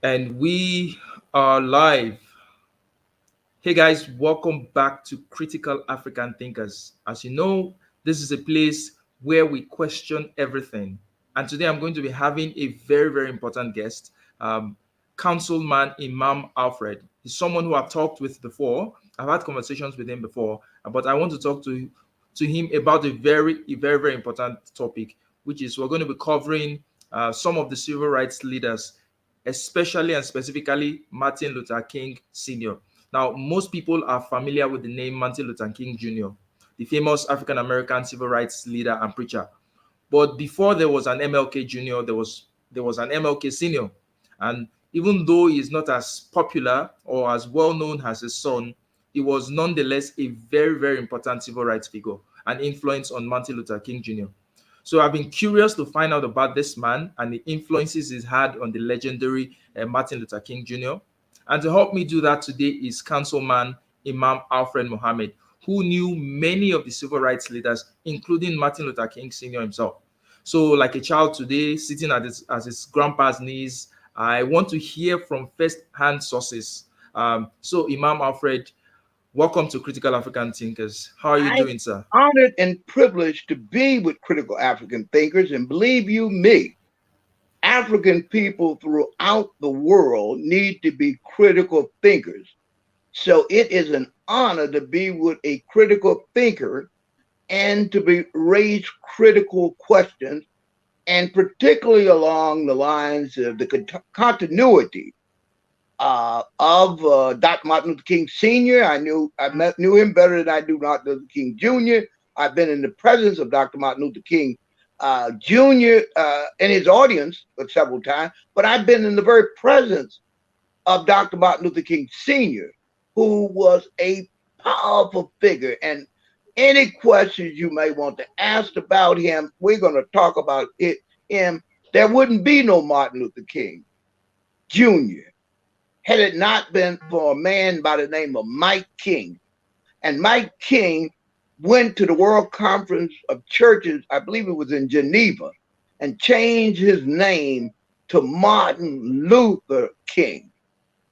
And we are live. Hey guys, welcome back to Critical African Thinkers. As you know, this is a place where we question everything. And today I'm going to be having a very important guest, Councilman Imam Alfred. He's someone who I've talked with before. I've had conversations with him before, but I want to talk to him about a very important topic, which is we're going to be covering some of the civil rights leaders, especially and specifically Martin Luther King Sr. Now, most people are familiar with the name Martin Luther King Jr., the famous African American civil rights leader and preacher. But before there was an MLK Jr., there was an MLK Sr. And even though he is not as popular or as well known as his son, he was nonetheless a very important civil rights figure and influence on Martin Luther King Jr. So I've been curious to find out about this man and the influences he's had on the legendary Martin Luther King Jr. And to help me do that today is Councilman Imam Alfred Mohammed, who knew many of the civil rights leaders, including Martin Luther King Sr. himself. So like a child today, sitting at his grandpa's knees, I want to hear from first-hand sources. So Imam Alfred, welcome to Critical African Thinkers. How are you doing, sir? Honored and privileged to be with Critical African Thinkers, and believe you me, African people throughout the world need to be critical thinkers. So it is an honor to be with a critical thinker and to be raised critical questions, and particularly along the lines of the continuity of Dr. Martin Luther King Sr. I knew him better than I do Martin Luther King Jr. I've been in the presence of Dr. Martin Luther King Jr. In his audience several times, but I've been in the very presence of Dr. Martin Luther King Sr., who was a powerful figure. And any questions you may want to ask about him, we're going to talk about him. There wouldn't be no Martin Luther King Jr. had it not been for a man by the name of Mike King. And Mike King went to the World Conference of Churches, I believe it was in Geneva, and changed his name to Martin Luther King.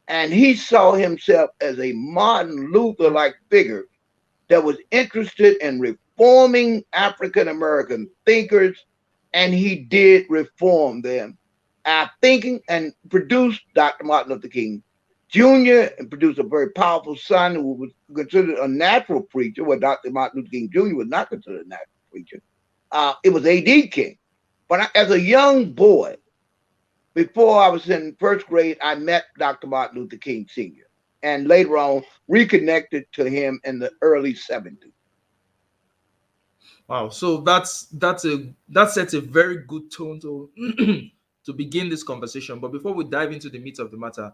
And he saw himself as a Martin Luther-like figure that was interested in reforming African-American thinkers, and he did reform them. Thinking and produced Dr. Martin Luther King Jr. and produced a very powerful son who was considered a natural preacher, where Dr. Martin Luther King Jr. was not considered a natural preacher. It was A.D. King. But as a young boy, before I was in first grade, I met Dr. Martin Luther King Sr. and later on reconnected to him in the early 70s. Wow, so that sets a very good tone to to begin this conversation. But before we dive into the meat of the matter,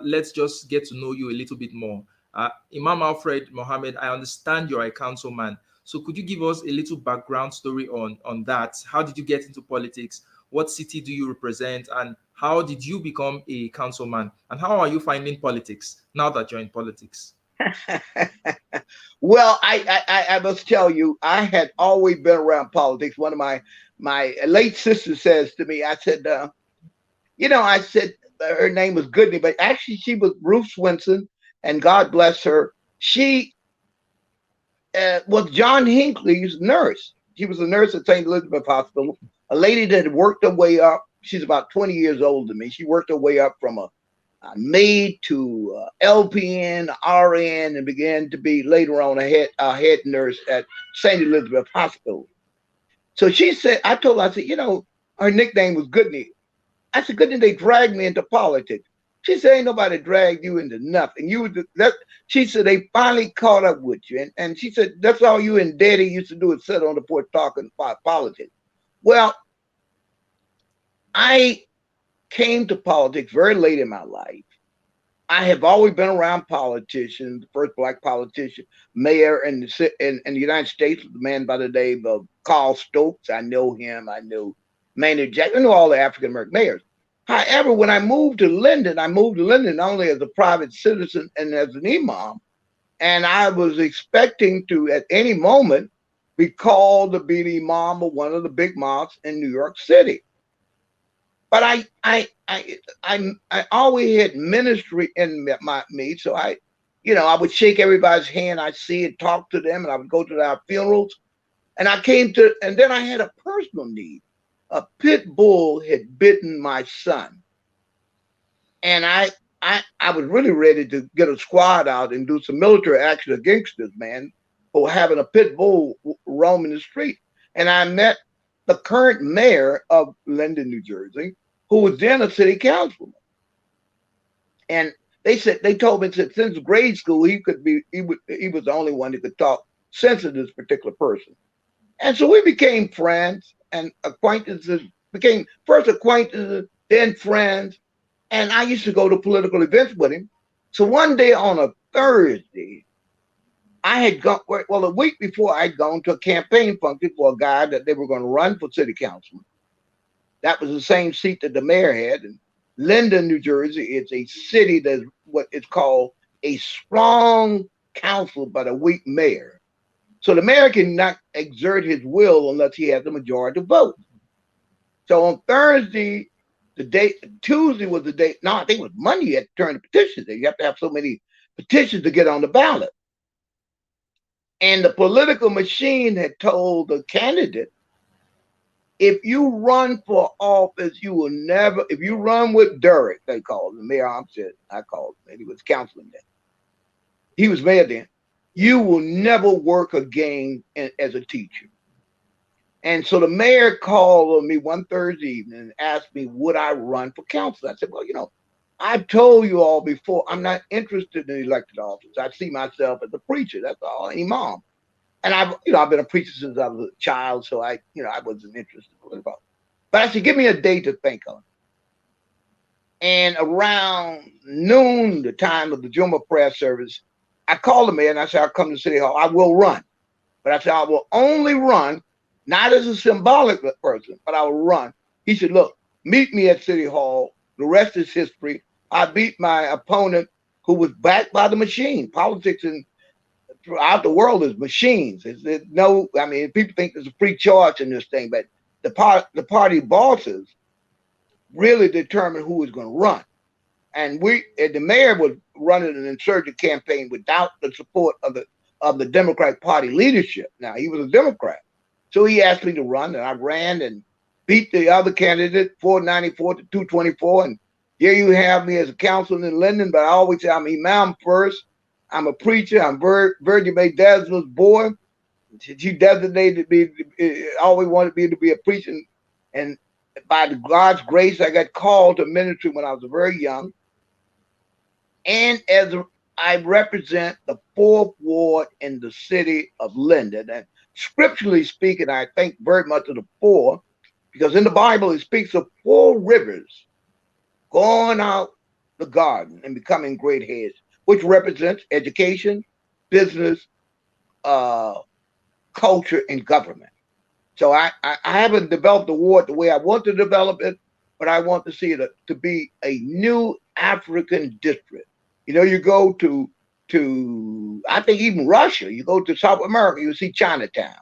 let's just get to know you a little bit more. Imam Alfred Mohammed, I understand you're a councilman. So could you give us a little background story on that? How did you get into politics? What city do you represent? And how did you become a councilman? And how are you finding politics now that you're in politics? Well, I must tell you, I had always been around politics. One of my late sister says to me, I said, I said her name was Goodney, but actually she was Ruth Swinson, and God bless her. She was John Hinckley's nurse. She was a nurse at St. Elizabeth Hospital, a lady that had worked her way up. She's about 20 years older than me. She worked her way up from a maid to LPN, RN, and began to be later on a head nurse at St. Elizabeth Hospital. So she said, I told her, I said, her nickname was Goodney. I said, Goodney, they dragged me into politics. She said, ain't nobody dragged you into nothing. She said, they finally caught up with you. And she said, that's all you and Daddy used to do is sit on the porch talking about politics. Well, I came to politics very late in my life. I have always been around politicians. The first black politician, mayor in the United States, was a man by the name of Carl Stokes. I know him. I knew Maynard Jackson. I knew all the African American mayors. However, when I moved to London, only as a private citizen and as an imam. And I was expecting to, at any moment, be called to be the imam of one of the big mosques in New York City. But I always had ministry in me. So I would shake everybody's hand I see and talk to them, and I would go to their funerals. And then I had a personal need. A pit bull had bitten my son, and I was really ready to get a squad out and do some military action against this man for having a pit bull roaming the street. And I met the current mayor of Linden, New Jersey, who was then a city councilman. And they told me that since grade school he was the only one that could talk sense to this particular person. And so we became friends and acquaintances, became first acquaintances, then friends. And I used to go to political events with him. So one day on a Thursday, I had gone, well, a week before I'd gone to a campaign function for a guy that they were going to run for city councilman. That was the same seat that the mayor had. And Linden, New Jersey, is a city that's what is called a strong council but a weak mayor. So the mayor cannot exert his will unless he has the majority of votes. So on Thursday, Tuesday was the day. No, I think it was Monday. You had to turn the petitions in. You have to have so many petitions to get on the ballot. And the political machine had told the candidate, if you run for office, you will never, if you run with Derrick, they called him, Mayor Armstead, I called him, and he was councilman then. He was mayor then. You will never work again as a teacher. And so the mayor called on me one Thursday evening and asked me, would I run for council? I said, well, I've told you all before, I'm not interested in elected office. I see myself as a preacher. That's all, an imam. And I've been a preacher since I was a child, so I wasn't interested in political. But I said, give me a day to think on it. And around noon, the time of the Juma prayer service, I called the mayor and I said, I'll come to City Hall. I will run. But I said, I will only run, not as a symbolic person, but I will run. He said, look, meet me at City Hall. The rest is history. I beat my opponent who was backed by the machine. Politics throughout the world is machines. People think there's a free choice in this thing, but the party bosses really determine who is going to run. And the mayor was running an insurgent campaign without the support of the Democratic Party leadership. Now, he was a Democrat. So he asked me to run, and I ran and beat the other candidate, 494 to 224. And here you have me as a councilman in Linden, but I always say I'm Imam first. I'm a preacher. I'm Virgin Bay Desmond's boy. She designated me, always wanted me to be a preacher. And by God's grace, I got called to ministry when I was very young. And I represent the fourth ward in the city of Linden. And scripturally speaking, I think very much of the four, because in the Bible it speaks of four rivers going out the garden and becoming great heads, which represents education, business, culture, and government. So I haven't developed the ward the way I want to develop it, but I want to see it to be a new African district. You go to I think even Russia, you go to South America, you see Chinatown.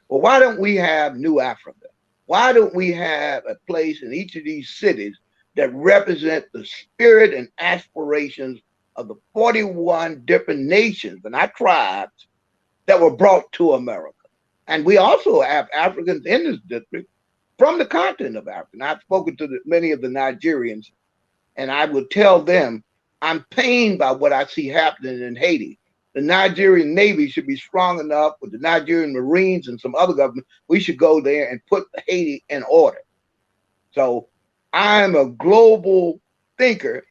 Well, why don't we have New Africa? Why don't we have a place in each of these cities that represent the spirit and aspirations of the 41 different nations and our tribes that were brought to America? And we also have Africans in this district from the continent of Africa. And I've spoken to many of the Nigerians, and I would tell them, I'm pained by what I see happening in Haiti. The Nigerian Navy should be strong enough with the Nigerian Marines and some other government. We should go there and put Haiti in order. So I'm a global thinker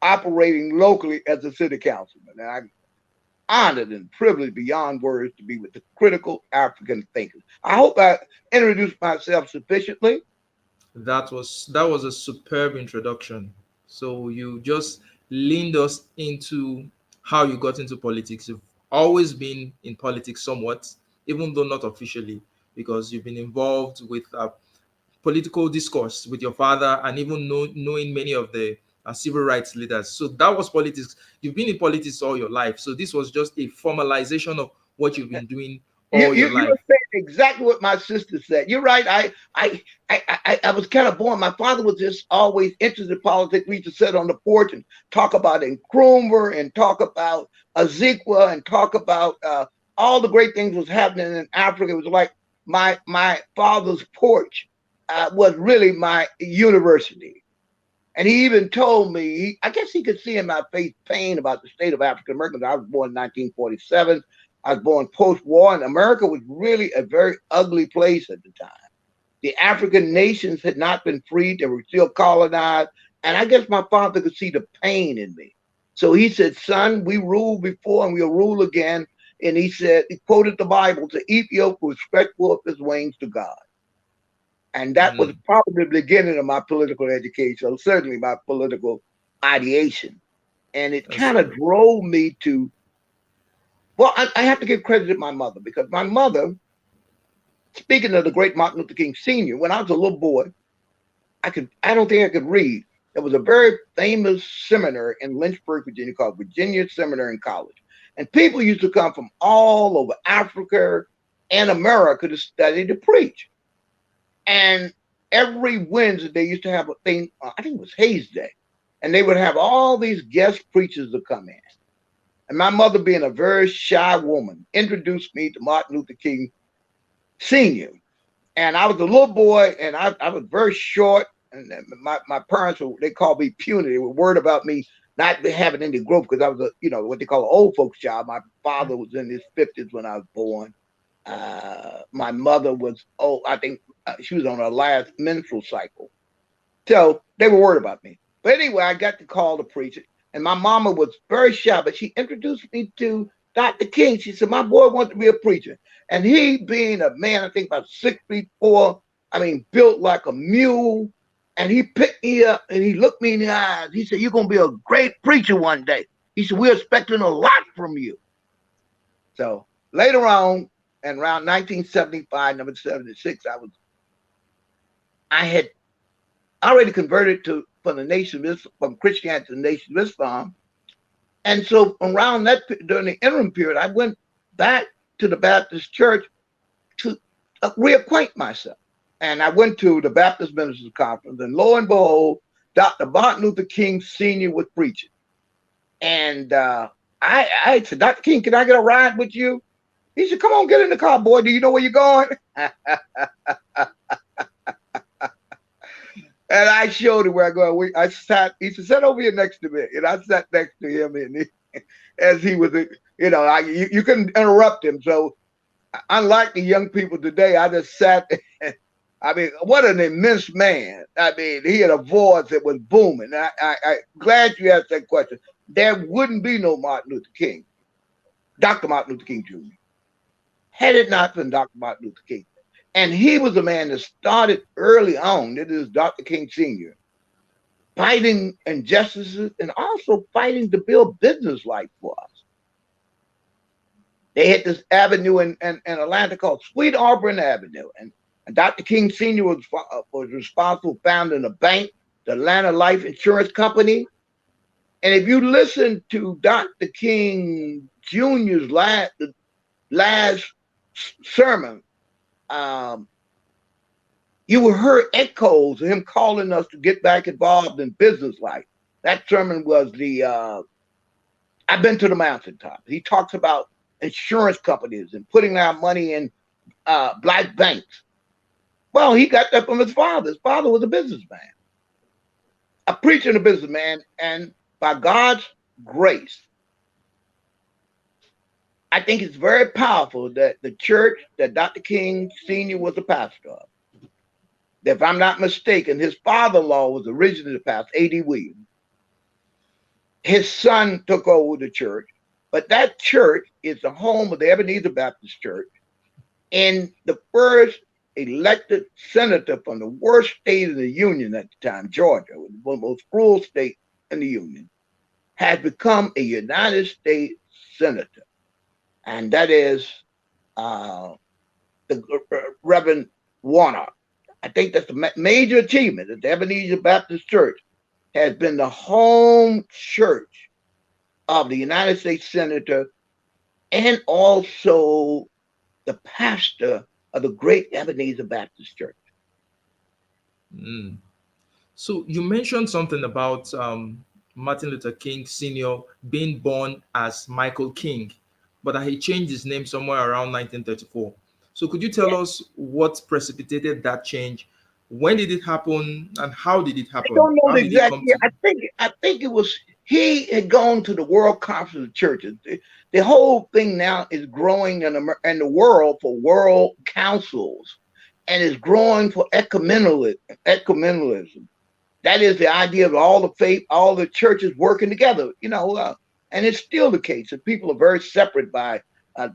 operating locally as a city councilman. And I'm honored and privileged beyond words to be with the critical African thinkers. I hope I introduced myself sufficiently. That was a superb introduction. So you just leaned us into how you got into politics. You've always been in politics somewhat, even though not officially, because you've been involved with political discourse with your father and even knowing many of the civil rights leaders. So that was politics. You've been in politics all your life. So this was just a formalization of what you've been doing You all you your you life. exactly what my sister said. You're right. I was kind of born. My father was just always interested in politics. We used to sit on the porch and talk about Nkrumah and talk about Ezekiel and talk about all the great things was happening in Africa. It was like my father's porch was really my university. And he even told me, I guess he could see in my face pain about the state of African Americans. I was born in 1947. I was born post-war, and America was really a very ugly place at the time. The African nations had not been freed; they were still colonized. And I guess my father could see the pain in me. So he said, "Son, we ruled before, and we'll rule again." And he said, he quoted the Bible: "To Ethiopia will stretch forth his wings to God." And that was Mm, probably the beginning of my political education, certainly my political ideation. And it that's kind of good. drove me to, well, I have to give credit to my mother because my mother, speaking of the great Martin Luther King Sr., when I was a little boy, I don't think I could read. There was a very famous seminary in Lynchburg, Virginia called Virginia Seminary and College. And people used to come from all over Africa and America to study to preach. And every Wednesday they used to have a thing, I think it was Hayes Day, and they would have all these guest preachers to come in. And my mother, being a very shy woman, introduced me to Martin Luther King Sr. And I was a little boy, and I was very short. And my parents were, they called me puny. They were worried about me not having any growth because I was what they call an old folks child. My father was in his 50s when I was born. My mother was, I think she was on her last menstrual cycle. So they were worried about me. But anyway, I got the call to preach it. And my mama was very shy, but she introduced me to Dr. King. She said, my boy wants to be a preacher. And he, being a man, I think about 6'4", I mean, built like a mule. And he picked me up and he looked me in the eyes. He said, you're going to be a great preacher one day. He said, we're expecting a lot from you. So later on, and around 1975, number 76, I had already converted to from the Nation of Islam, from Christianity to the Nation of Islam. And so around that, during the interim period, I went back to the Baptist church to reacquaint myself. And I went to the Baptist Ministers Conference, and lo and behold, Dr. Martin Luther King Sr. was preaching. And I said, Dr. King, can I get a ride with you? He said, come on, get in the car, boy. Do you know where you're going? And I showed him where I go. I sat. He said, "Sit over here next to me," and I sat next to him. And as he was, you couldn't interrupt him. So, unlike the young people today, I just sat. I mean, what an immense man! I mean, he had a voice that was booming. I glad you asked that question. There wouldn't be no Martin Luther King, Dr. Martin Luther King Jr. Had it not been Dr. Martin Luther King. And he was a man that started early on. It is Dr. King Sr. fighting injustices and also fighting to build business life for us. They had this avenue in Atlanta called Sweet Auburn Avenue. And Dr. King Sr. was responsible for founding a bank, the Atlanta Life Insurance Company. And if you listen to Dr. King Jr.'s last sermon, you will hear echoes of him calling us to get back involved in business life. That sermon was I've been to the mountaintop. He talks about insurance companies and putting our money in black banks. Well, he got that from his father. His father was a businessman, a preacher and a businessman. And by God's grace, I think it's very powerful that the church that Dr. King Sr. was a pastor of, that if I'm not mistaken, his father-in-law was originally the pastor, A.D. Williams. His son took over the church, but that church is the home of the Ebenezer Baptist Church. And the first elected senator from the worst state of the Union at the time, Georgia, one of the most cruel states in the Union, has become a United States senator. And that is the Reverend Warner. I think that's the major achievement that the Ebenezer Baptist Church has been the home church of the United States Senator and also the pastor of the great Ebenezer Baptist Church. Mm. So you mentioned something about Martin Luther King Sr. being born as Michael King, but that he changed his name somewhere around 1934. So could you tell us what precipitated that change? When did it happen, and how did it I happen? don't know How the did he exact come year. to? I think it was he had gone to the World Conference of Churches. The whole thing now is growing in the world for world councils, and is growing for ecumenicalism. That is the idea of all the faith, all the churches working together. And it's still the case that people are very separate by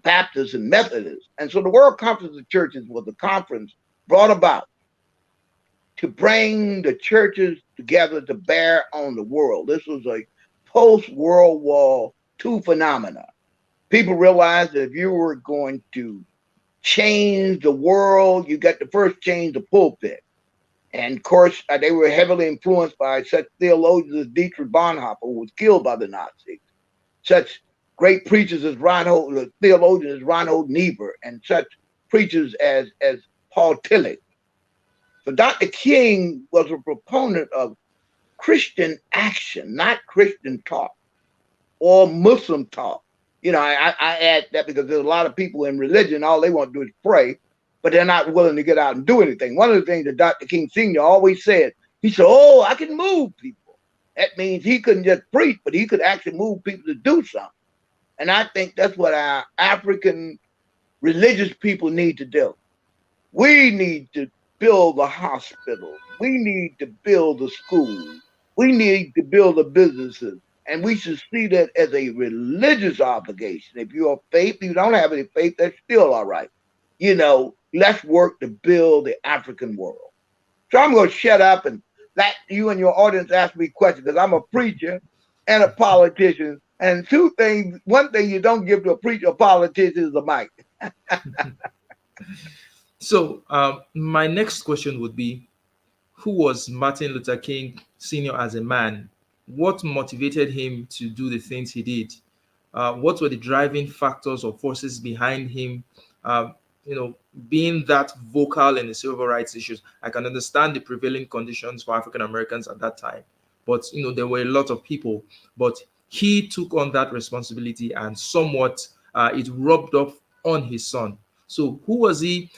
Baptists and Methodists. And so the World Conference of Churches was a conference brought about to bring the churches together to bear on the world. This was a post World War II phenomenon. People realized that if you were going to change the world, you got to first change the pulpit. And of course, they were heavily influenced by such theologians as Dietrich Bonhoeffer, who was killed by the Nazis, such great preachers as Reinhold, theologians as Reinhold Niebuhr, and such preachers as Paul Tillich. So Dr. King was a proponent of Christian action, not Christian talk or Muslim talk. I add that because there's a lot of people in religion, all they want to do is pray, but they're not willing to get out and do anything. One of the things that Dr. King Sr. always said, he said, "Oh, I can move people." That means he couldn't just preach, but he could actually move people to do something. And I think that's what our African religious people need to do. We need to build the hospitals. We need to build the schools. We need to build the businesses. And we should see that as a religious obligation. If you're faith, you don't have any faith, that's still all right. Let's work to build the African world. So I'm going to shut up and let you and your audience ask me questions because I'm a preacher and a politician. And two things, one thing you don't give to a preacher or politician is a mic. So my next question would be, who was Martin Luther King Sr. as a man? What motivated him to do the things he did? What were the driving factors or forces behind him? Uh, Being that vocal in the civil rights issues, I can understand the prevailing conditions for African Americans at that time, but there were a lot of people. But he took on that responsibility, and somewhat it rubbed off on his son. So, who was he?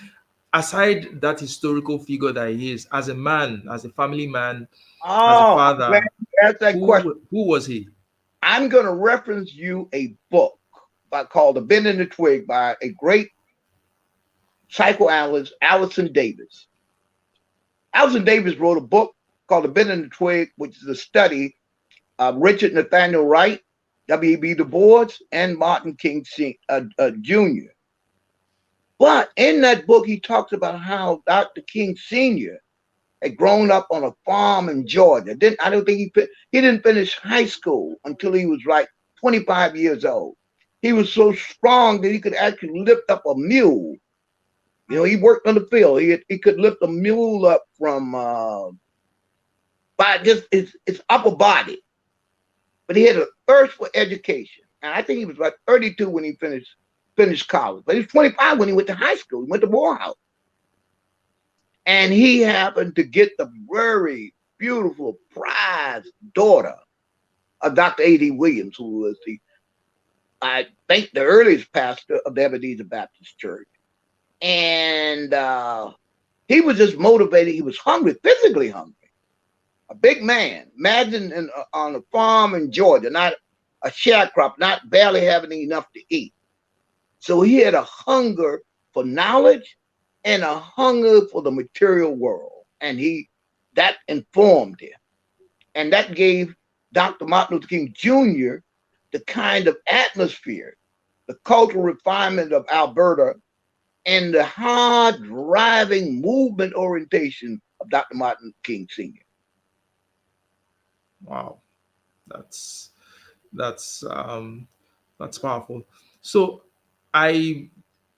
Aside that historical figure that he is, as a man, as a family man, as a Oh, I'm glad father, you asked that question. who was he? I'm going to reference you a book called The Bend and the Twig by a great psychoanalyst, Allison Davis. Allison Davis wrote a book called The Bend and the Twig, which is a study of Richard Nathaniel Wright, W.E.B. Du Bois, and Martin King Jr. But in that book, he talks about how Dr. King Sr. had grown up on a farm in Georgia. I don't think he didn't finish high school until he was like 25 years old. He was so strong that he could actually lift up a mule. He worked on the field. He could lift a mule up from by just his upper body. But he had a thirst for education. And I think he was about 32 when he finished college. But he was 25 when he went to high school. He went to Morehouse. And he happened to get the very beautiful prize daughter of Dr. A.D. Williams, who was I think, the earliest pastor of the Ebenezer Baptist Church. And he was just motivated. He was hungry, physically hungry. A big man. Imagine on a farm in Georgia, not a sharecropper, not barely having enough to eat. So he had a hunger for knowledge and a hunger for the material world. And that informed him. And that gave Dr. Martin Luther King Jr. the kind of atmosphere, the cultural refinement of Alberta, and the hard driving movement orientation of Dr. Martin King Sr. Wow, that's that's um, that's powerful. So I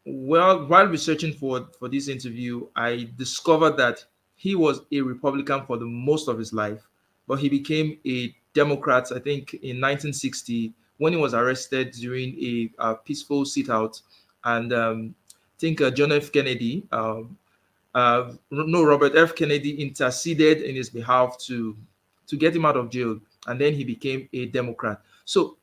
while researching for this interview, I discovered that he was a Republican for the most of his life, but he became a Democrat, I think, in 1960 when he was arrested during a peaceful sit out. And think John F. Kennedy, no, Robert F. Kennedy interceded in his behalf to get him out of jail, and then he became a Democrat. So,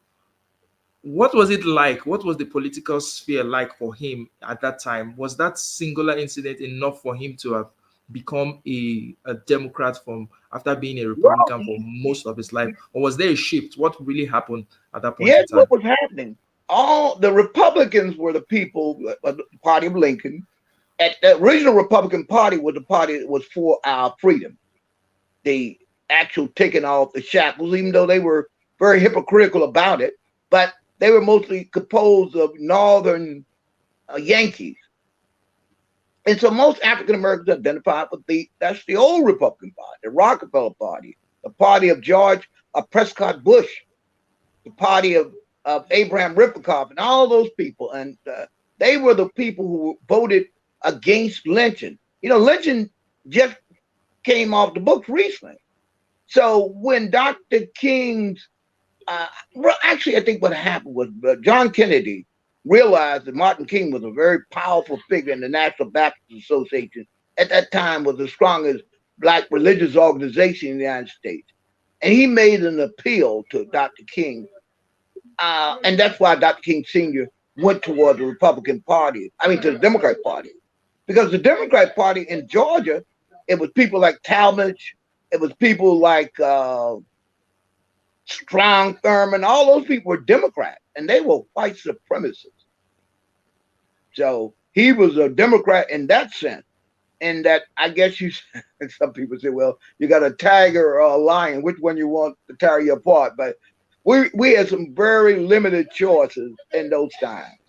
what was it like? What was the political sphere like for him at that time? Was that singular incident enough for him to have become a Democrat from after being a Well, Republican for most of his life, or was there a shift? What really happened at that point here's in what time? was happening. All the Republicans were the people, the party of Lincoln. At the original Republican Party was the party that was for our freedom, the actual taking off the shackles, even though they were very hypocritical about it. But they were mostly composed of Northern Yankees. And so most African Americans identified with that's the old Republican Party, the Rockefeller Party, the party of George Prescott Bush, the party of Abraham Ripkenhoff, and all those people. And they were the people who voted against lynching. You know, lynching just came off the books recently. So when Dr. King's, well, actually, I think what happened was John Kennedy realized that Martin King was a very powerful figure in the National Baptist Association. At that time, was the strongest black religious organization in the United States, and he made an appeal to Dr. King, and that's why Dr. King Sr. went toward the Republican Party. I mean, to the Democratic Party, because the Democratic Party in Georgia, it was people like Talmadge, it was people like Strong Thurman, all those people were Democrats, and they were white supremacists. So he was a Democrat in that sense. And that, I guess you, some people say, well, you got a tiger or a lion, which one you want to tear you apart? But we had some very limited choices in those times.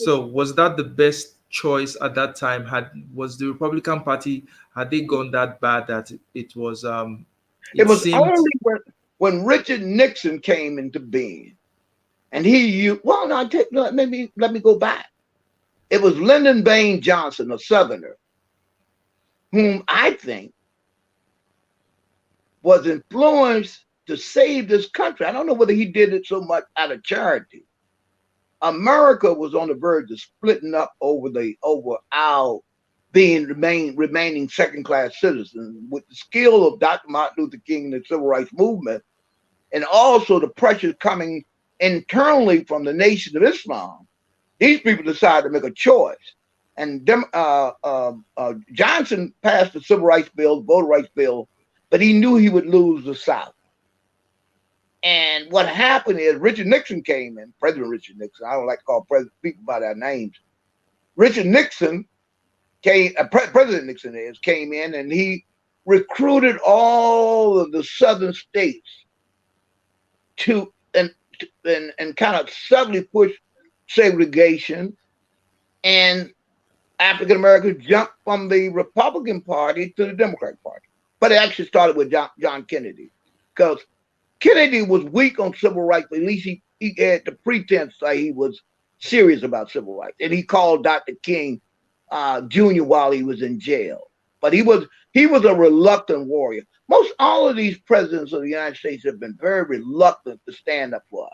So, was that the best choice at that time? Was the Republican Party, had they gone that bad that it was It it was seemed. only when Richard Nixon came into being, and he used, well, no, let me go back. It was Lyndon Baines Johnson, a Southerner, whom I think was influenced to save this country. I don't know whether he did it so much out of charity. America was on the verge of splitting up over our remaining second class citizens. With the skill of Dr. Martin Luther King and the civil rights movement, and also the pressures coming internally from the Nation of Islam, these people decided to make a choice. And Johnson passed the civil rights bill, the voter rights bill, but he knew he would lose the South. And what happened is Richard Nixon came in, President Richard Nixon. I don't like to call people by their names. Richard Nixon President Nixon came in, and he recruited all of the southern states to and kind of suddenly push segregation, and African Americans jumped from the Republican Party to the Democratic Party. But it actually started with John Kennedy, because Kennedy was weak on civil rights, but at least he had the pretense that he was serious about civil rights. And he called Dr. King Jr. while he was in jail. But he was a reluctant warrior. Most all of these presidents of the United States have been very reluctant to stand up for us.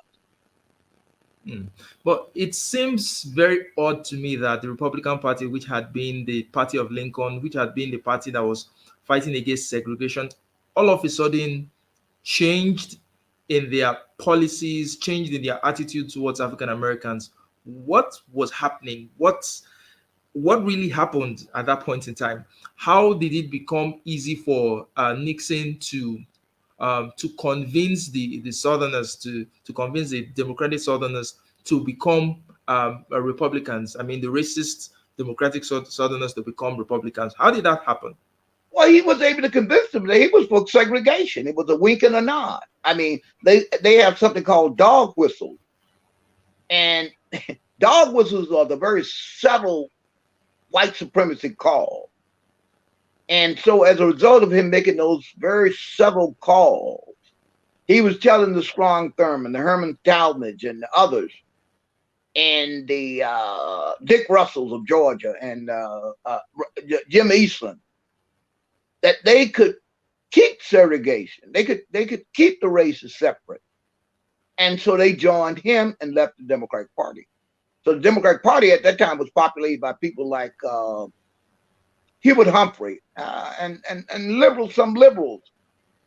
Mm. But it seems very odd to me that the Republican Party, which had been the party of Lincoln, which had been the party that was fighting against segregation, all of a sudden changed in their policies, changed in their attitude towards African Americans. What was happening? What really happened at that point in time? How did it become easy for Nixon to convince the Southerners, to convince the Democratic Southerners to become Republicans? I mean, the racist Democratic Southerners to become Republicans. How did that happen? Well, he was able to convince them that he was for segregation. It was a wink and a nod. I mean, they have something called dog whistles, and dog whistles are the very subtle white supremacy call. And so, as a result of him making those very subtle calls, he was telling the Strong Thurman, the Herman Talmadge, and the others, and the Dick Russells of Georgia, and Jim Eastland, that they could keep segregation. They could keep the races separate. And so they joined him and left the Democratic Party. So the Democratic Party at that time was populated by people like Hubert Humphrey and liberals, some liberals.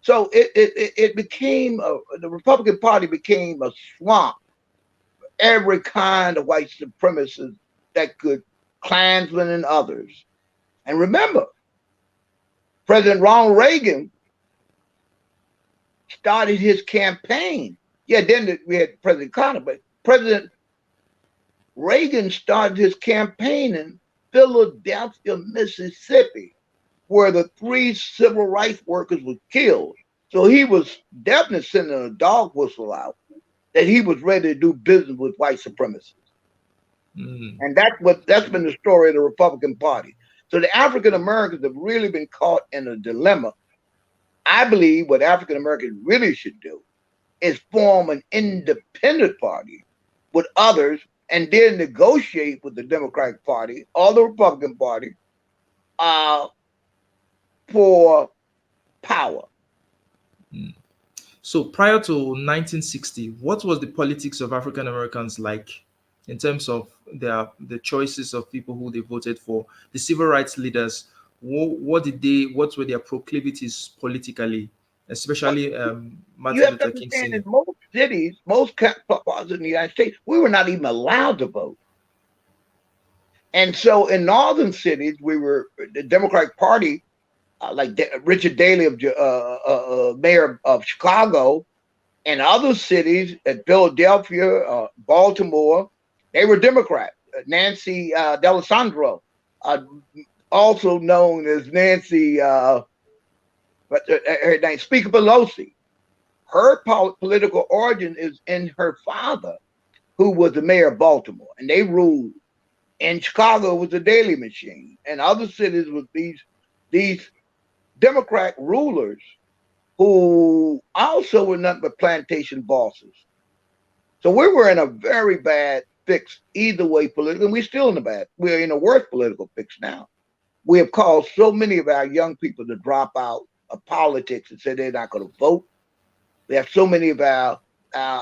So it became the Republican Party became a swamp. Every kind of white supremacists that could, Klansmen and others. And remember, President Ronald Reagan started his campaign. Yeah, then we had President Carter, but President Reagan started his campaign in Philadelphia, Mississippi, where the 3 civil rights workers were killed. So he was definitely sending a dog whistle out that he was ready to do business with white supremacists. And that's been the story of the Republican Party. So the African Americans have really been caught in a dilemma. I believe what African Americans really should do is form an independent party with others and then negotiate with the Democratic Party or the Republican Party for power. So prior to 1960, what was the politics of African Americans like in terms of the choices of people who they voted for, the civil rights leaders? What were their proclivities politically, But especially you Martin have to Luther King understand, in Sr.? most cities, most parts in the United States, we were not even allowed to vote. And so in northern cities, the Democratic Party, like Richard Daley, mayor of Chicago, and other cities at Philadelphia, Baltimore, they were Democrats. Nancy D'Alessandro, also known as Nancy, but her name, Speaker Pelosi. Her political origin is in her father, who was the mayor of Baltimore, and they ruled. In Chicago was the Daily Machine, and other cities with these Democrat rulers who also were nothing but plantation bosses. So we were in a very bad fix either way politically, and we're in a worse political fix now. We have caused so many of our young people to drop out of politics and say they're not going to vote. We have so many of our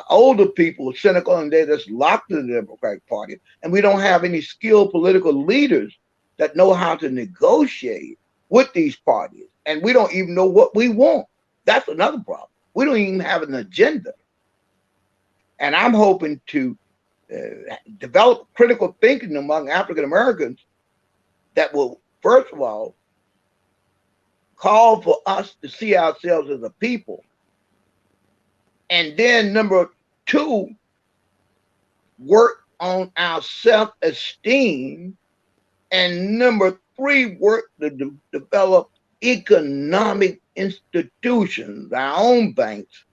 older people cynical and they're just locked in the Democratic Party, and we don't have any skilled political leaders that know how to negotiate with these parties, and we don't even know what we want. That's another problem. We don't even have an agenda, and I'm hoping to develop critical thinking among African Americans that will, first of all, call for us to see ourselves as a people. And then number 2, work on our self-esteem. And number 3, work to develop economic institutions, our own banks,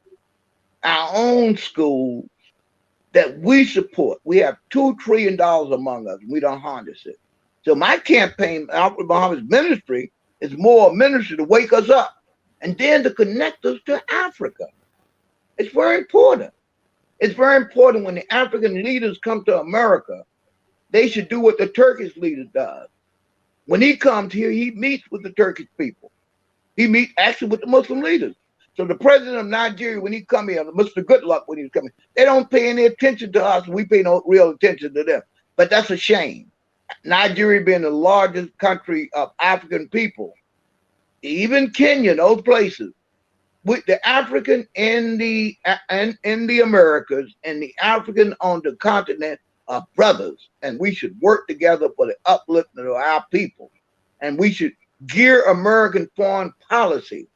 our own schools that we support. We have $2 trillion among us, and we don't harness it. So my campaign, Alfred Mohammed's ministry, is more a ministry to wake us up and then to connect us to Africa. It's very important. It's very important when the African leaders come to America, they should do what the Turkish leader does. When he comes here, he meets with the Turkish people. He meets actually with the Muslim leaders. So the president of Nigeria, when he come here, Mr. Goodluck, when he's coming, they don't pay any attention to us. We pay no real attention to them. But that's a shame. Nigeria being the largest country of African people, even Kenya, those places, with the African in the Americas and the African on the continent are brothers, and we should work together for the upliftment of our people. And we should gear American foreign policy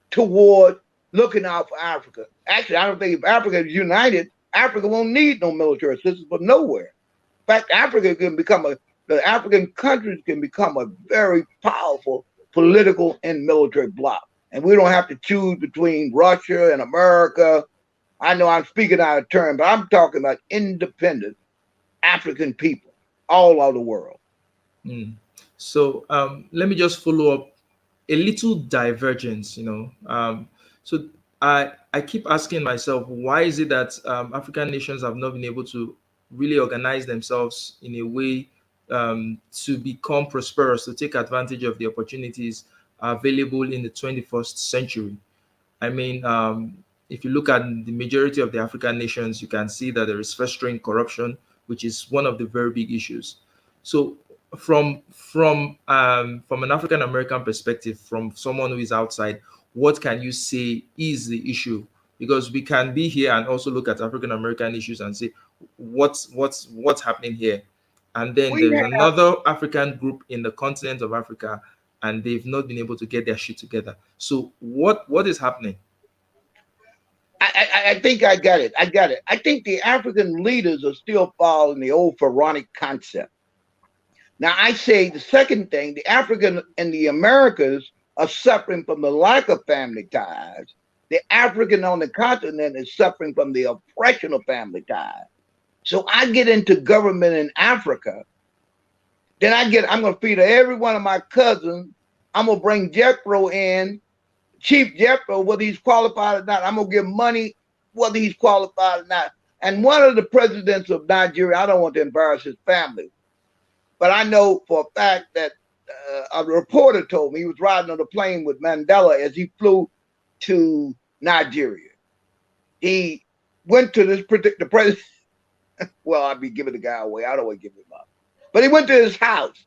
toward looking out for Africa. Actually, I don't think if Africa is united, Africa won't need no military assistance from nowhere. In fact, the African countries can become a very powerful political and military bloc. And we don't have to choose between Russia and America. I know I'm speaking out of turn, but I'm talking about independent African people all over the world. So let me just follow up a little divergence. So I keep asking myself, why is it that African nations have not been able to really organize themselves in a way to become prosperous, to take advantage of the opportunities available in the 21st century? I mean, if you look at the majority of the African nations, you can see that there is festering corruption. which is one of the very big issues. So from an African American perspective, from someone who is outside, what can you say is the issue? Because we can be here and also look at African American issues and say what's happening here. And then We there's have, another African group in the continent of Africa, and they've not been able to get their shit together. So what is happening? I think I got it. I got it. I think the African leaders are still following the old pharaonic concept. Now, I say the second thing, the African and the Americas are suffering from the lack of family ties. The African on the continent is suffering from the oppression of family ties. So I get into government in Africa, then I'm going to feed every one of my cousins. I'm going to bring Jethro in, Chief Jethro, whether he's qualified or not. I'm going to give money whether he's qualified or not. And one of the presidents of Nigeria, I don't want to embarrass his family, but I know for a fact that a reporter told me he was riding on a plane with Mandela as he flew to Nigeria. He went to this particular president. Well, I'd be giving the guy away. I don't want to give him up. But he went to his house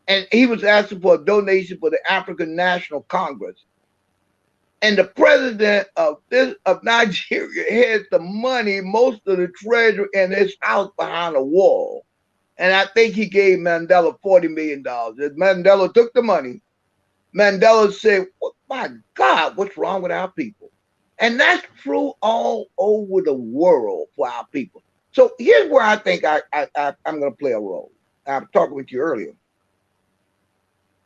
and he was asking for a donation for the African National Congress. And the president of Nigeria had the money, most of the treasure in his house behind a wall. And I think he gave Mandela $40 million. As Mandela took the money, Mandela said, oh, my God, what's wrong with our people? And that's true all over the world for our people. So here's where I think I'm going to play a role. I was talking with you earlier.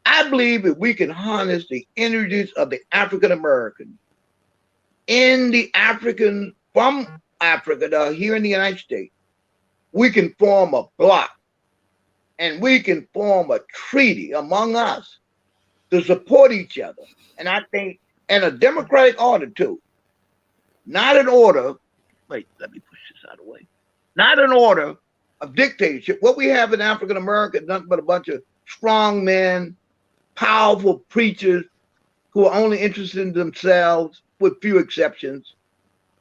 I believe if we can harness the energies of the African Americans in the African, from Africa here in the United States, we can form a bloc and we can form a treaty among us to support each other. And I think, in a democratic order too, not an order, wait, let me push this out of the way, not an order of dictatorship. What we have in African America is nothing but a bunch of strong men, powerful preachers who are only interested in themselves, with few exceptions.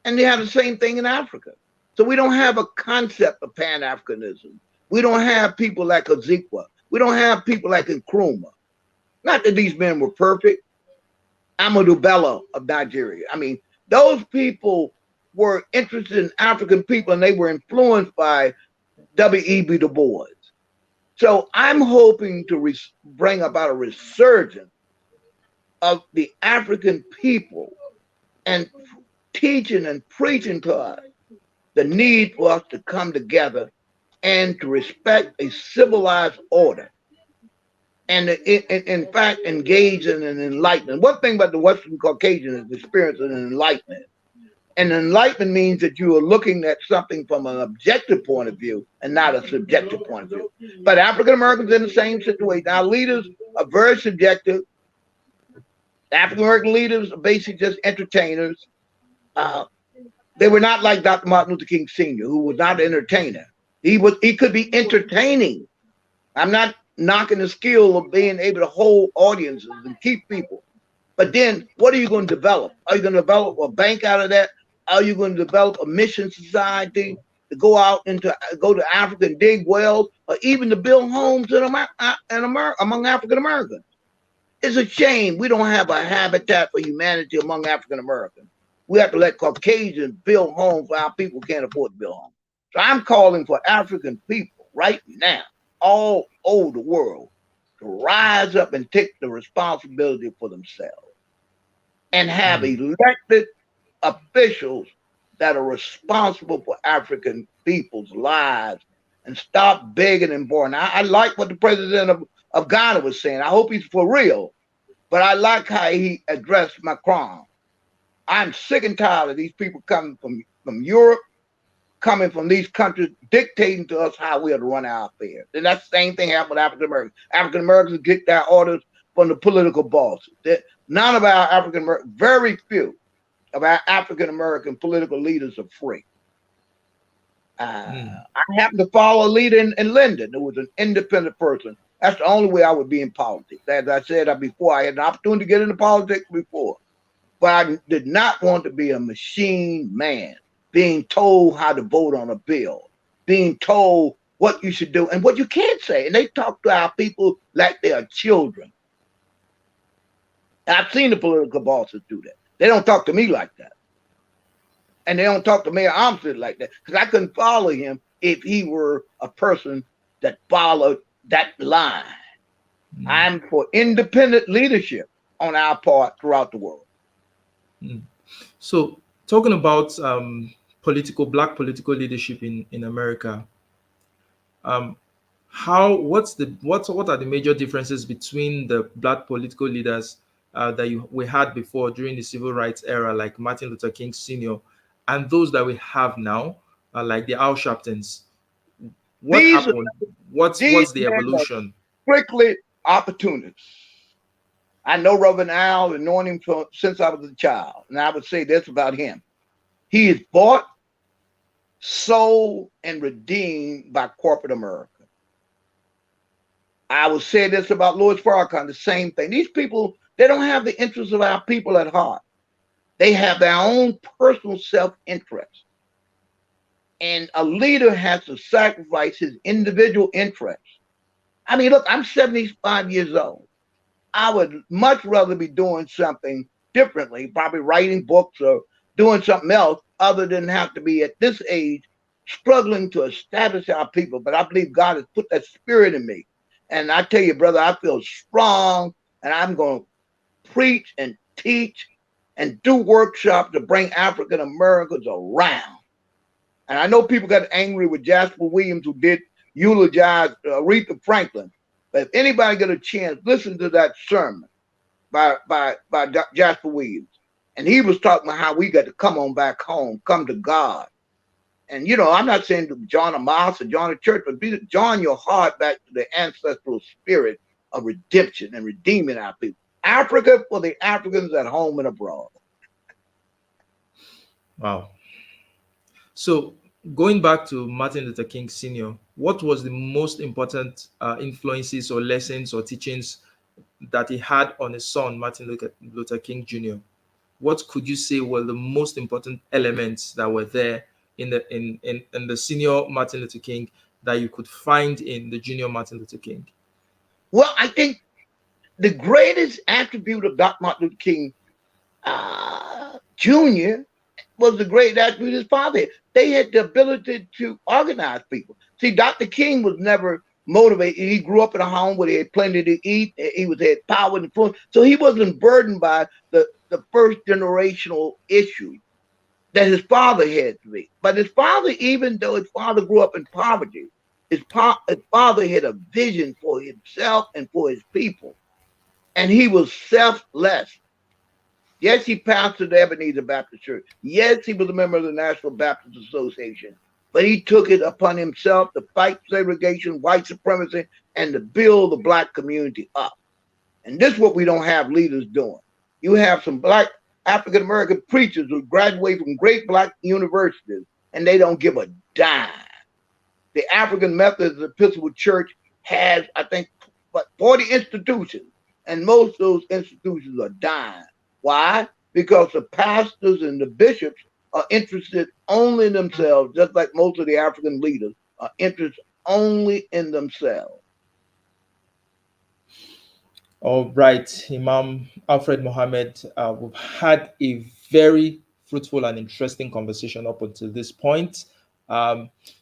And they have the same thing in Africa. So we don't have a concept of Pan-Africanism. We don't have people like Ezekwa. We don't have people like Nkrumah. Not that these men were perfect. Amadou Bello of Nigeria. I mean, those people were interested in African people and they were influenced by W.E.B. Du Bois. So I'm hoping to bring about a resurgence of the African people and teaching and preaching to us the need for us to come together and to respect a civilized order. And in fact, engage in an enlightenment. One thing about the Western Caucasian is the experience of an enlightenment. And enlightenment means that you are looking at something from an objective point of view and not a subjective point of view. But African Americans are in the same situation. Our leaders are very subjective. African American leaders are basically just entertainers. They were not like Dr. Martin Luther King Sr., who was not an entertainer. He could be entertaining. I'm not knocking the skill of being able to hold audiences and keep people. But then what are you going to develop? Are you going to develop a bank out of that? Are you going to develop a mission society to go to Africa and dig wells, or even to build homes among African Americans? It's a shame we don't have a habitat for humanity among African Americans. We have to let Caucasians build homes for our people who can't afford to build homes. So I'm calling for African people right now, all over the world, to rise up and take the responsibility for themselves and have elected officials that are responsible for African people's lives and stop begging and borrowing. I like what the president of Ghana was saying. I hope he's for real, but I like how he addressed Macron. I'm sick and tired of these people coming from Europe, coming from these countries, dictating to us how we are to run our affairs. And that same thing happened with African Americans. African Americans get their orders from the political bosses. None of our African American, very few of our African American political leaders are free. I happen to follow a leader in London who was an independent person. That's the only way I would be in politics. As I said before, I had an opportunity to get into politics before, but I did not want to be a machine man being told how to vote on a bill, being told what you should do and what you can't say. And they talk to our people like they are children. And I've seen the political bosses do that. They don't talk to me like that. And they don't talk to Mayor Armstead like that. Because I couldn't follow him if he were a person that followed that line. Mm. I'm for independent leadership on our part throughout the world. Mm. So, talking about black political leadership in America, um, what are the major differences between the black political leaders that we had before during the civil rights era, like Martin Luther King Sr., and those that we have now, like the Al Sharptons? What These happened? these What's the men are evolution? strictly opportunists. I know Reverend Al and known him since I was a child. And I would say this about him. He is bought, sold, and redeemed by corporate America. I would say this about Louis Farrakhan, the same thing. These people, they don't have the interests of our people at heart. They have their own personal self-interest. And a leader has to sacrifice his individual interests. I mean, look, I'm 75 years old. I would much rather be doing something differently, probably writing books or doing something else other than have to be at this age struggling to establish our people. But I believe God has put that spirit in me. And I tell you, brother, I feel strong and I'm going to preach and teach and do workshops to bring African Americans around. And I know people got angry with Jasper Williams, who did eulogize Aretha Franklin. But if anybody get a chance, listen to that sermon by Jasper Williams. And he was talking about how we got to come on back home, come to God. And, you know, I'm not saying to join a mosque or join a church, but join your heart back to the ancestral spirit of redemption and redeeming our people. Africa for the Africans at home and abroad. Wow. So, going back to Martin Luther King Sr., what was the most important influences or lessons or teachings that he had on his son, Martin Luther King Jr.? What could you say were the most important elements that were there in the senior Martin Luther King that you could find in the junior Martin Luther King? Well, I think the greatest attribute of Dr. Martin Luther King Jr. was the great attribute of his father. They had the ability to organize people. See, Dr. King was never motivated. He grew up in a home where he had plenty to eat. He had power and influence. So he wasn't burdened by the first generational issue that his father had to be. But his father, even though his father grew up in poverty, his father had a vision for himself and for his people. And he was selfless. Yes, he pastored the Ebenezer Baptist Church. Yes, he was a member of the National Baptist Association. But he took it upon himself to fight segregation, white supremacy, and to build the black community up. And this is what we don't have leaders doing. You have some black African American preachers who graduate from great black universities, and they don't give a dime. The African Methodist Episcopal Church has, I think, 40 institutions, and most of those institutions are dying. Why? Because the pastors and the bishops are interested only in themselves, just like most of the African leaders are interested only in themselves. All right, Imam Alfred Mohammed, we've had a very fruitful and interesting conversation up until this point.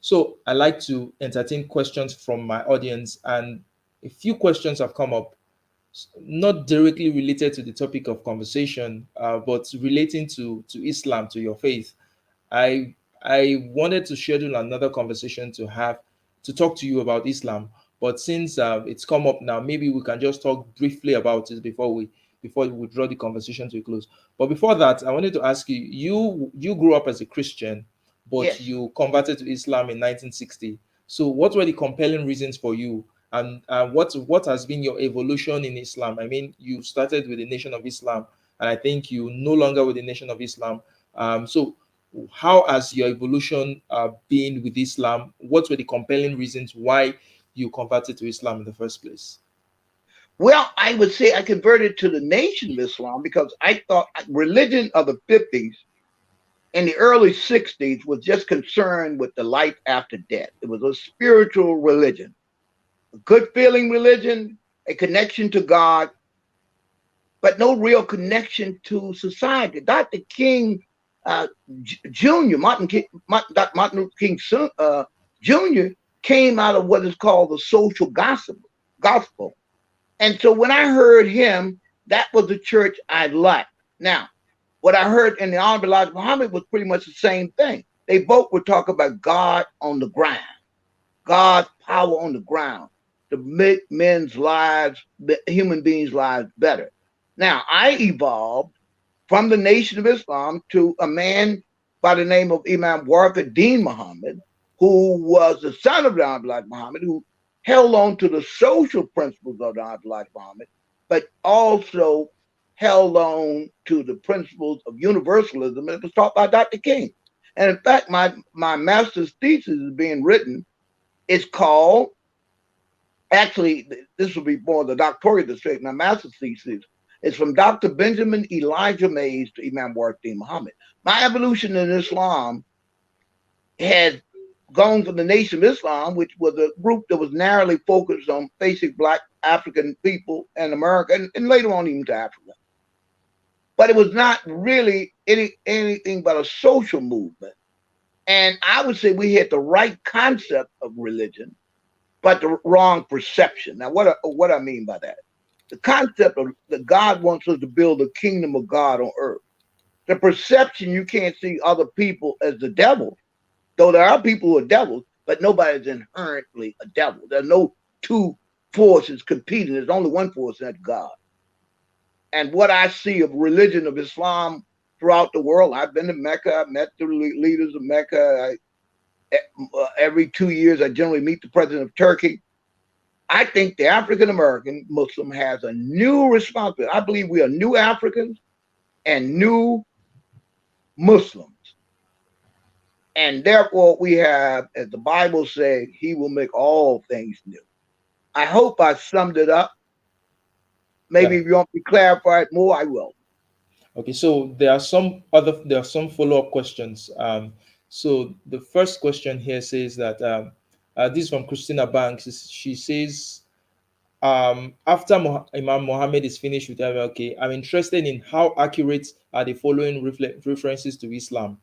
So I like to entertain questions from my audience, and a few questions have come up, not directly related to the topic of conversation, but relating to Islam, to your faith. I I wanted to schedule another conversation to have to talk to you about Islam, but since it's come up now, maybe we can just talk briefly about it before we draw the conversation to a close. But before that, I wanted to ask you: you grew up as a Christian, but Yes. you converted to Islam in 1960. So, what were the compelling reasons for you? And what has been your evolution in Islam? I mean, you started with the Nation of Islam, and I think you no longer with the Nation of Islam. So, how has your evolution been with Islam? What were the compelling reasons why you converted to Islam in the first place? Well, I would say I converted to the Nation of Islam because I thought religion of the 50s in the early 60s was just concerned with the life after death. It was a spiritual religion, a good feeling religion, a connection to God, but no real connection to society. Dr. King Jr., Martin Luther King Jr. came out of what is called the social gospel. And so when I heard him, that was the church I liked. Now, what I heard in the Honorable Elijah Muhammad was pretty much the same thing. They both would talk about God on the ground, God's power on the ground to make men's lives, human beings' lives better. Now, I evolved from the Nation of Islam to a man by the name of Imam Alfred Muhammad, who was the son of the Honorable Elijah Muhammad, who held on to the social principles of the Honorable Elijah Muhammad, but also held on to the principles of universalism that was taught by Dr. King. And in fact, my master's thesis is being written. It's called, actually, this will be more the doctoral district. My master's thesis is from Dr. Benjamin Elijah Mays to Imam Alfred Mohammed. My evolution in Islam has gone from the Nation of Islam, which was a group that was narrowly focused on basic Black African people in America, and later on even to Africa. But it was not really anything but a social movement. And I would say we had the right concept of religion, but the wrong perception. Now, what I mean by that? The concept of that God wants us to build the kingdom of God on earth. The perception you can't see other people as the devil, though there are people who are devils, but nobody's inherently a devil. There are no two forces competing. There's only one force, and that's God. And what I see of religion of Islam throughout the world, I've been to Mecca, I've met the leaders of Mecca. Every 2 years, I generally meet the president of Turkey. I think the African American Muslim has a new responsibility. I believe we are new Africans and new Muslims. And therefore, we have, as the Bible says, he will make all things new. I hope I summed it up. Maybe Yeah. if you want me to clarify it more, I will. Okay, so there are some follow-up questions. So the first question here says that this is from Christina Banks. She says, after Imam Mohammed is finished with MLK, I'm interested in how accurate are the following references to Islam,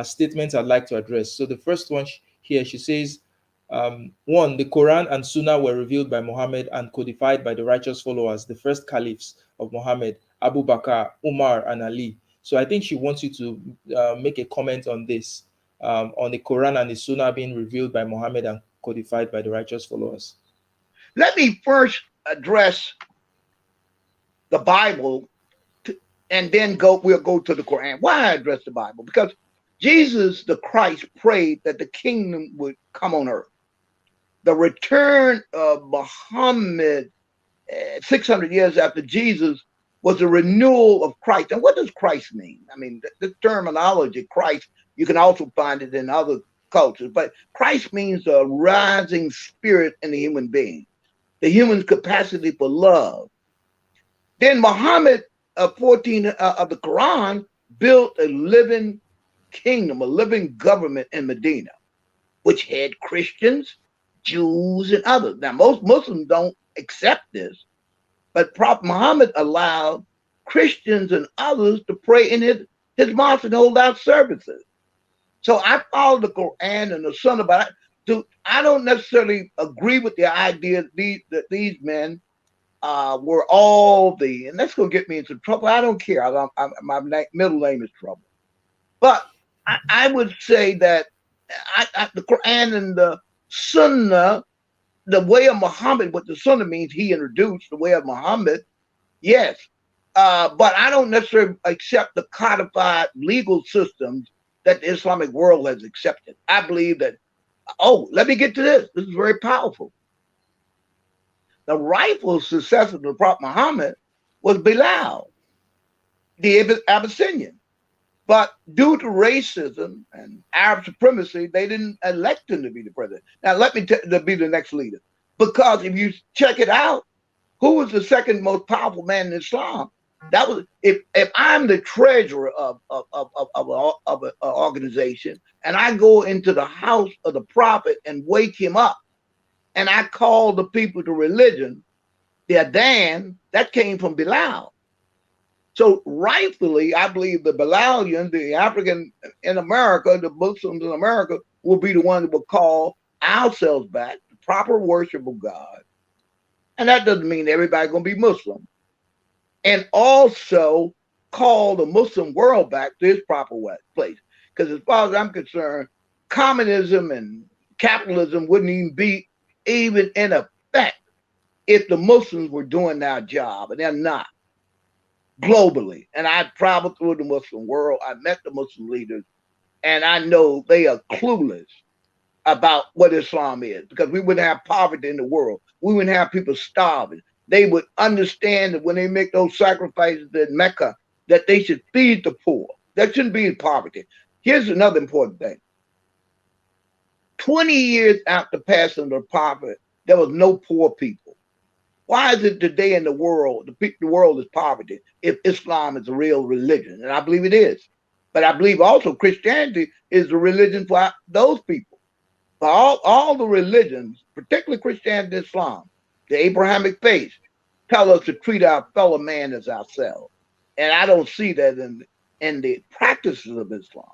statements I'd like to address. So the first one here, she says, one, the Quran and Sunnah were revealed by Muhammad and codified by the righteous followers, the first caliphs of Muhammad, Abu Bakr, Umar, and Ali. So I think she wants you to make a comment on this, on the Quran and the Sunnah being revealed by Muhammad and codified by the righteous followers. Let me first address the Bible, and then we'll go to the Quran. Why I address the Bible? Because Jesus, the Christ, prayed that the kingdom would come on earth. The return of Muhammad 600 years after Jesus was a renewal of Christ. And what does Christ mean? I mean, the terminology Christ, you can also find it in other cultures, but Christ means a rising spirit in the human being, the human capacity for love. Then Muhammad 14 of the Quran built a living kingdom, a living government in Medina, which had Christians, Jews, and others. Now, most Muslims don't accept this, but Prophet Muhammad allowed Christians and others to pray in his mosque and hold out services. So I follow the Quran and the Sunnah, but I don't necessarily agree with the idea that these men were all and that's going to get me into trouble. I don't care. My middle name is Trouble. But I would say that the Quran and the Sunnah, the way of Muhammad, what the Sunnah means, he introduced the way of Muhammad, yes. But I don't necessarily accept the codified legal systems that the Islamic world has accepted. I believe that, let me get to this. This is very powerful. The rightful successor of the Prophet Muhammad was Bilal, the Abyssinian. But due to racism and Arab supremacy, they didn't elect him to be the president. Now, let me to be the next leader. Because if you check it out, who was the second most powerful man in Islam? That was if I'm the treasurer of an organization and I go into the house of the prophet and wake him up and I call the people to religion, the Adan, that came from Bilal. So rightfully, I believe the Bilalians, the African in America, the Muslims in America, will be the ones that will call ourselves back to proper worship of God. And that doesn't mean everybody's going to be Muslim. And also call the Muslim world back to its proper place. Because as far as I'm concerned, communism and capitalism wouldn't even be even in effect if the Muslims were doing their job, and they're not globally. And I traveled through the Muslim world. I met the Muslim leaders, and I know they are clueless about what Islam is because we wouldn't have poverty in the world. We wouldn't have people starving. They would understand that when they make those sacrifices in Mecca, that they should feed the poor. That shouldn't be poverty. Here's another important thing. 20 years after passing of the prophet, there was no poor people. Why is it today in the world, the world is poverty if Islam is a real religion? And I believe it is. But I believe also Christianity is the religion for those people. For all the religions, particularly Christianity and Islam, the Abrahamic faith, tell us to treat our fellow man as ourselves. And I don't see that in the practices of Islam.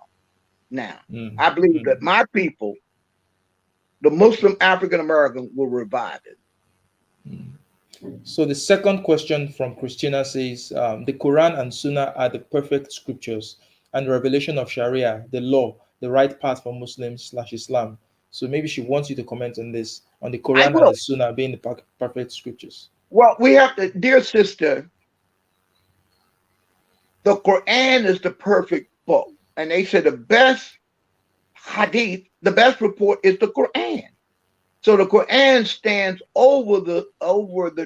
Now, I believe that my people, the Muslim African Americans, will revive it. So the second question from Christina says, the Quran and Sunnah are the perfect scriptures, and the revelation of Sharia, the law, the right path for Muslims/Islam. So maybe she wants you to comment on this, on the I Quran and will. the Sunnah being the perfect scriptures. Well, we have to, dear sister, the Quran is the perfect book. And they say the best hadith, the best report is the Quran. So the Quran stands over the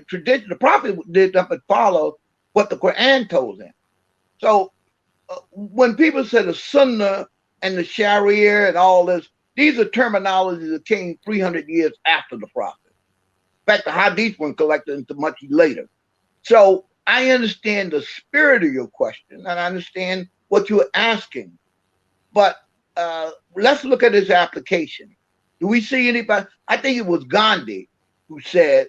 tradition. The Prophet did not follow what the Quran told him. So when people say the Sunnah and the Sharia and all this, these are terminologies that came 300 years after the Prophet. In fact, the Hadith weren't collected until much later. So I understand the spirit of your question and I understand what you're asking. But let's look at his application. Do we see anybody? I think it was Gandhi who said,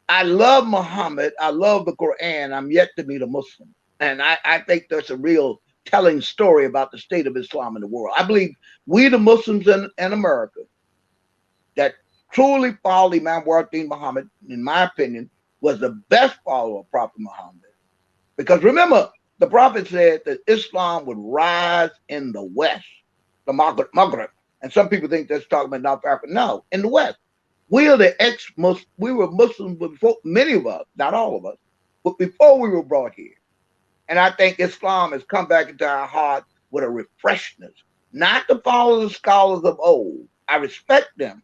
I love Muhammad, I love the Quran, I'm yet to meet a Muslim. And I think that's a real telling story about the state of Islam in the world. I believe we, the Muslims in America, that truly follow Imam Alfred Mohammed, in my opinion, was the best follower of Prophet Muhammad. Because remember, the Prophet said that Islam would rise in the West, the Maghreb. And some people think that's talking about North Africa. No, in the West. We are the ex-Muslims. We were Muslims before, many of us, not all of us, but before we were brought here. And I think Islam has come back into our heart with a refreshness, not to follow the scholars of old. I respect them,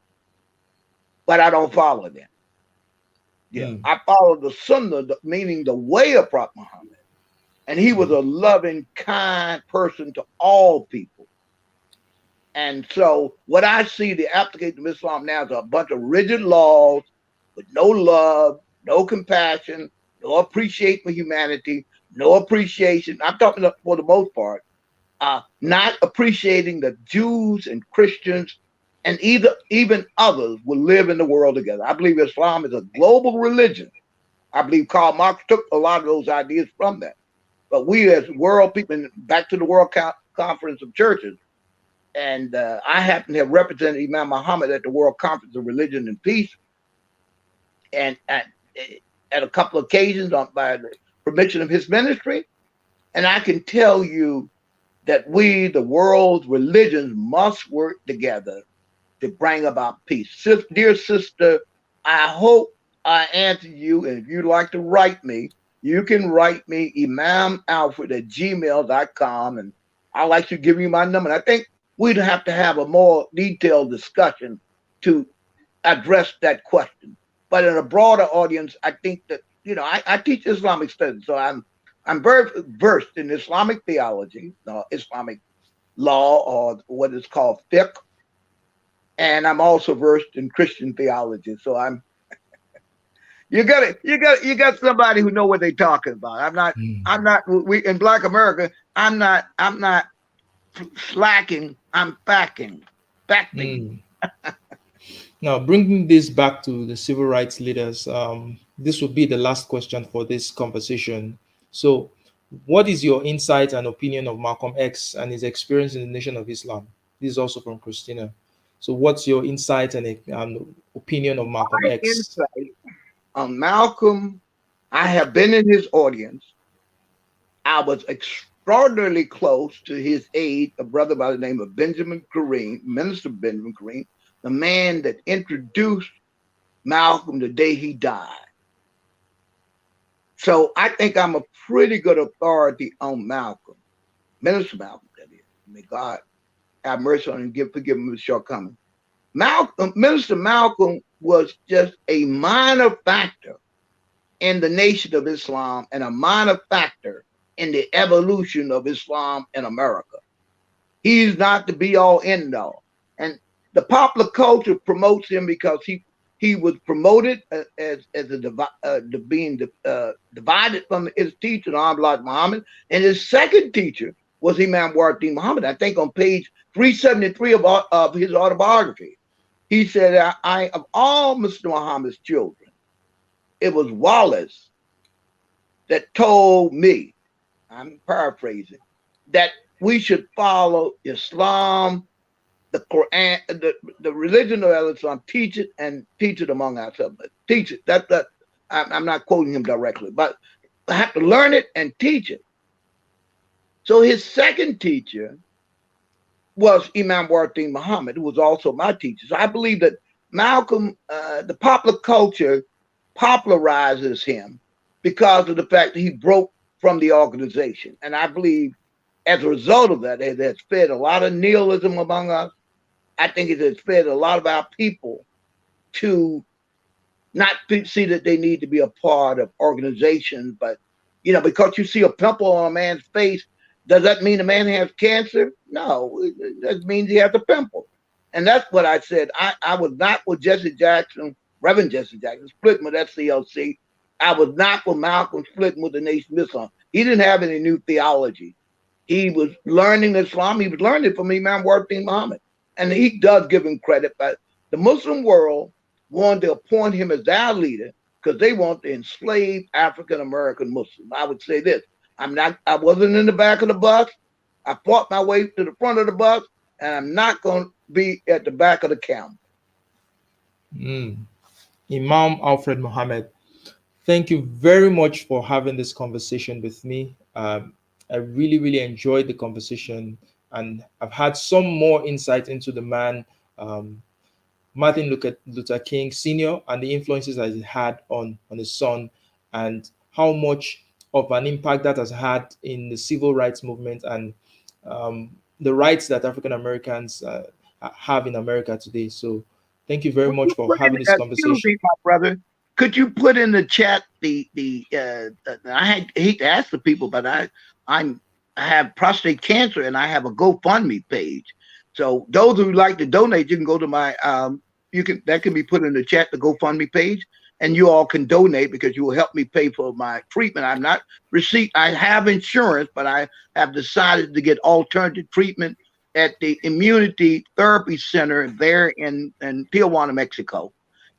but I don't follow them. Yeah, I follow the Sunnah, meaning the way of Prophet Muhammad. And he was a loving, kind person to all people. And so what I see the application of Islam now is a bunch of rigid laws with no love, no compassion, no appreciation for humanity, no appreciation. I'm talking for the most part, not appreciating that Jews and Christians and even others will live in the world together. I believe Islam is a global religion. I believe Karl Marx took a lot of those ideas from that. But we as world people, back to the World Conference of Churches, and I happen to have represented Imam Muhammad at the World Conference of Religion and Peace, and at a couple of occasions by the permission of his ministry. And I can tell you that we, the world's religions, must work together to bring about peace. Dear sister, I hope I answered you. And if you'd like to write me, you can write me imamalfred@gmail.com. And I'd like to give you my number. And I think we'd have to have a more detailed discussion to address that question. But in a broader audience, I think that, I teach Islamic studies. So I'm very versed in Islamic theology, Islamic law, or what is called fiqh. And I'm also versed in Christian theology. So You got somebody who know what they're talking about. I'm Mm. not we in Black America. I'm not slacking. I'm facting. Mm. Now, bringing this back to the civil rights leaders, this will be the last question for this conversation. So, what is your insight and opinion of Malcolm X and his experience in the Nation of Islam? This is also from Christina. So, what's your insight and opinion of Malcolm My X? insight on Malcolm. I have been in his audience. I was extraordinarily close to his aide, a brother by the name of Benjamin Kareem, Minister Benjamin Kareem, the man that introduced Malcolm the day he died. So I think I'm a pretty good authority on Malcolm, Minister Malcolm, that is. May God have mercy on him and forgive him his shortcomings. Minister Malcolm was just a minor factor in the Nation of Islam and a minor factor in the evolution of Islam in America. He's not the be all end all. And the popular culture promotes him because he was promoted as being divided from his teacher, Imam Alfred Mohammed, and his second teacher was Imam Alfred Mohammed. I think on page 373 of his autobiography, he said, "I of all Mr. Muhammad's children, it was Wallace that told me, I'm paraphrasing, that we should follow Islam, the Quran, the religion of Islam, teach it and teach it among ourselves. Teach it. I'm not quoting him directly, but I have to learn it and teach it." So his second teacher was Imam Alfred Muhammad, who was also my teacher. So I believe that Malcolm, the popular culture popularizes him because of the fact that he broke from the organization. And I believe as a result of that, it has fed a lot of nihilism among us. I think it has fed a lot of our people to not see that they need to be a part of organizations, but because you see a pimple on a man's face, does that mean the man has cancer? No, that means he has a pimple. And that's what I said. I was not with Jesse Jackson, Reverend Jesse Jackson, splitting with SCLC. I was not with Malcolm splitting with the Nation of Islam. He didn't have any new theology. He was learning Islam. He was learning from Imam Alfred Muhammad. And he does give him credit, but the Muslim world wanted to appoint him as their leader because they want to enslave African American Muslims. I would say this: I wasn't in the back of the bus. I fought my way to the front of the bus, and I'm not going to be at the back of the camel. Mm. Imam Alfred Mohammed, thank you very much for having this conversation with me. I really, really enjoyed the conversation, and I've had some more insight into the man, um, Martin Luther King Snr, and the influences that he had on his son, and how much of an impact that has had in the civil rights movement and the rights that African Americans have in America today. So, thank you very Would you much for put in, having this excuse conversation. me, my brother, could you put in the chat hate to ask the people, but I'm I have prostate cancer and I have a GoFundMe page. So those who like to donate, you can go to my you can that can be put in the chat, the GoFundMe page, and you all can donate because you will help me pay for my treatment. I'm not receipt. I have insurance, but I have decided to get alternative treatment at the Immunity Therapy Center there in Tijuana, Mexico.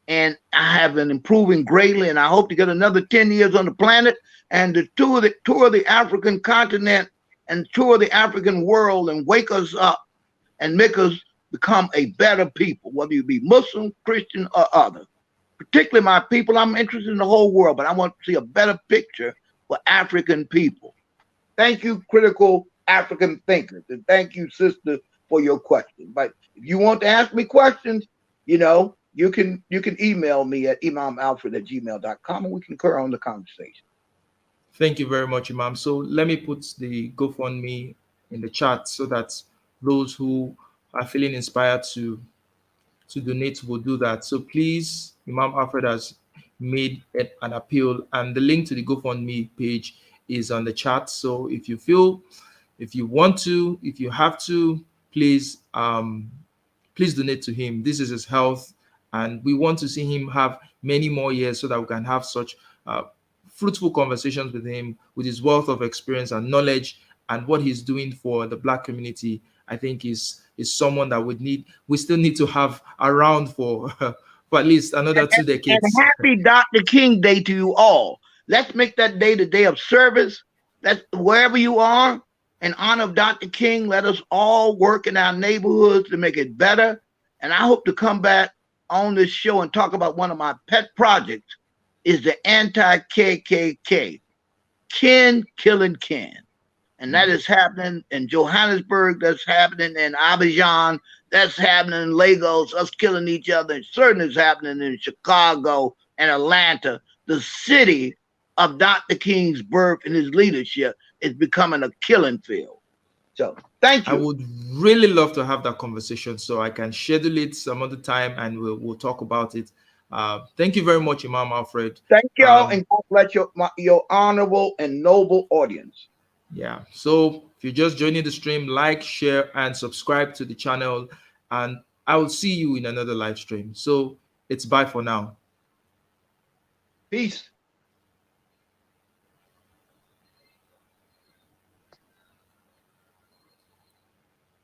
And I have been improving greatly, and I hope to get another 10 years on the planet and to tour the African continent and tour the African world and wake us up and make us become a better people, whether you be Muslim, Christian, or other. Particularly my people, I'm interested in the whole world, but I want to see a better picture for African people. Thank you, critical African thinkers, and thank you, sister, for your question. But if you want to ask me questions, you can email me at imamalfred@gmail.com and we can carry on the conversation. Thank you very much, Imam. So let me put the GoFundMe in the chat so that those who are feeling inspired to donate will do that. So please, Imam Alfred has made an appeal, and the link to the GoFundMe page is on the chat. So if you feel, if you want to, if you have to, please donate to him. This is his health, and we want to see him have many more years so that we can have such uh, fruitful conversations with him, with his wealth of experience and knowledge, and what he's doing for the Black community. I think is someone that we still need to have around for for at least another two And decades. happy Dr. King Day to you all. Let's make that day the day of service. Let's, wherever you are, in honor of Dr. King, let us all work in our neighborhoods to make it better. And I hope to come back on this show and talk about one of my pet projects is the anti-KKK, Ken killing Ken. And that is happening in Johannesburg, that's happening in Abidjan, that's happening in Lagos, us killing each other. And certainly is happening in Chicago and Atlanta. The city of Dr. King's birth and his leadership is becoming a killing field. So thank I you. would really love to have that conversation, so I can schedule it some other time and we'll talk about it. Thank you very much, Imam Alfred. Thank y'all, Um, and God bless your honorable and noble audience. yeah, so if you're just joining the stream, like, share, and subscribe to the channel. And I will see you in another live stream. So it's bye for now. Peace.